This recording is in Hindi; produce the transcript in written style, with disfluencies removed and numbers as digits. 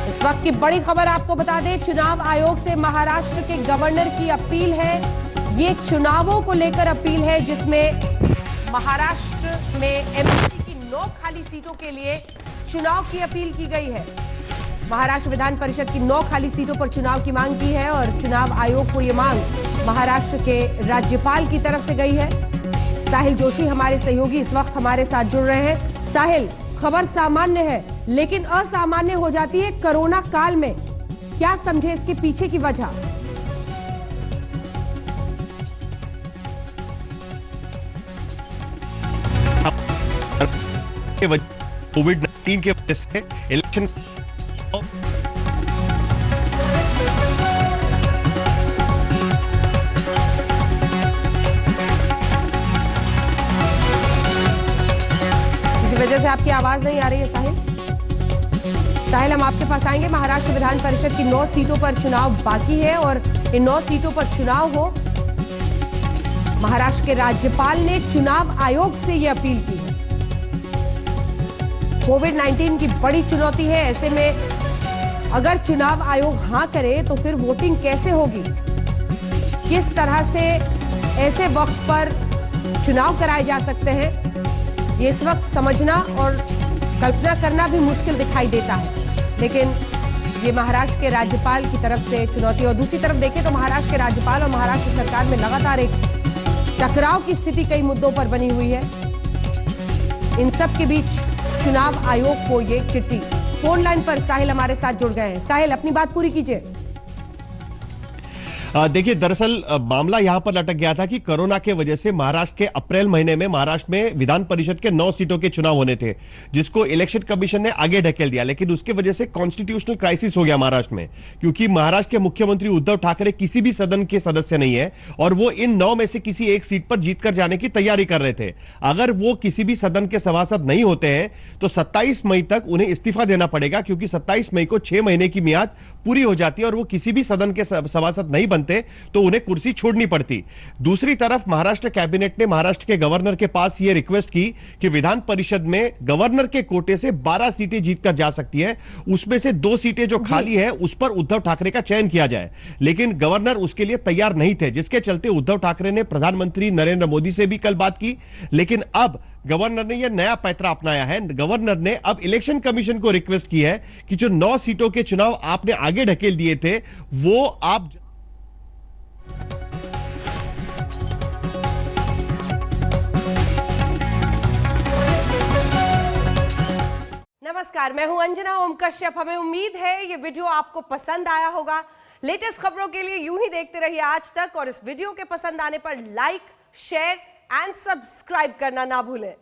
इस वक्त की बड़ी खबर आपको बता दें, चुनाव आयोग से महाराष्ट्र के गवर्नर की अपील है। ये चुनावों को लेकर अपील है जिसमें महाराष्ट्र में एमपी की 9 खाली सीटों के लिए चुनाव की अपील की गई है। महाराष्ट्र विधान परिषद की 9 खाली सीटों पर चुनाव की मांग की है और चुनाव आयोग को यह मांग महाराष्ट्र के राज्यपाल की तरफ से गई है। साहिल जोशी हमारे सहयोगी इस वक्त हमारे साथ जुड़ रहे हैं। साहिल, खबर सामान्य है लेकिन असामान्य हो जाती है कोरोना काल में, क्या समझे इसके पीछे की वजह? कोविड-19 के वजह से इलेक्शन इसी वजह से आपकी आवाज नहीं आ रही है साहिल, हम आपके पास आएंगे। महाराष्ट्र विधान परिषद की 9 सीटों पर चुनाव बाकी है और इन 9 सीटों पर चुनाव हो, महाराष्ट्र के राज्यपाल ने चुनाव आयोग से यह अपील की है। कोविड-19 की बड़ी चुनौती है, ऐसे में अगर चुनाव आयोग हां करे तो फिर वोटिंग कैसे होगी? किस तरह से ऐसे वक्त पर चुनाव कराए जा सकते हैं, ये इस वक्त समझना और कल्पना करना भी मुश्किल दिखाई देता है। लेकिन ये महाराष्ट्र के राज्यपाल की तरफ से चुनौती। और दूसरी तरफ देखें तो महाराष्ट्र के राज्यपाल और महाराष्ट्र सरकार में लगातार एक टकराव की स्थिति कई मुद्दों पर बनी हुई है। इन सब के बीच चुनाव आयोग को ये चिट्ठी। फोन लाइन पर साहिल हमारे साथ जुड़ गए हैं। साहिल, अपनी बात पूरी कीजिए। देखिए, दरअसल मामला यहां पर लटक गया था कि कोरोना के वजह से महाराष्ट्र के अप्रैल महीने में महाराष्ट्र में विधान परिषद के 9 सीटों के चुनाव होने थे, जिसको इलेक्शन कमीशन ने आगे ढकेल दिया। लेकिन उसकी वजह से कॉन्स्टिट्यूशनल क्राइसिस हो गया महाराष्ट्र में, क्योंकि महाराष्ट्र के मुख्यमंत्री उद्धव ठाकरे किसी भी सदन के सदस्य नहीं है और वो इन 9 में से किसी एक सीट पर जीतकर जाने की तैयारी कर रहे थे। अगर वो किसी भी सदन के सभासद नहीं होते हैं तो 27 मई तक उन्हें इस्तीफा देना पड़ेगा, क्योंकि 27 मई को 6 महीने की मियाद पूरी हो जाती है और वो किसी भी सदन के सभासद नहीं तो उन्हें कुर्सी छोड़नी पड़ती। दूसरी तरफ महाराष्ट्र कैबिनेट ने महाराष्ट्र के गवर्नर के पास यह रिक्वेस्ट की कि विधान परिषद में गवर्नर के कोटे से 12 सीटें जीतकर जा सकती है, उसमें से 2 सीटें जो खाली है उस पर उद्धव ठाकरे का चयन किया जाए। लेकिन गवर्नर उसके लिए तैयार नहीं थे, जिसके चलते उद्धव ठाकरे ने प्रधानमंत्री नरेंद्र मोदी से भी कल बात की। लेकिन अब गवर्नर ने यह नया पैतरा अपनाया है। गवर्नर ने अब इलेक्शन कमीशन को रिक्वेस्ट की है कि जो 9 सीटों के चुनाव आपने आगे ढकेल दिए थे वो आप। नमस्कार, मैं हूं अंजना ओम कश्यप। हमें उम्मीद है ये वीडियो आपको पसंद आया होगा। लेटेस्ट खबरों के लिए यूं ही देखते रहिए आज तक और इस वीडियो के पसंद आने पर लाइक, शेयर एंड सब्सक्राइब करना ना भूलें।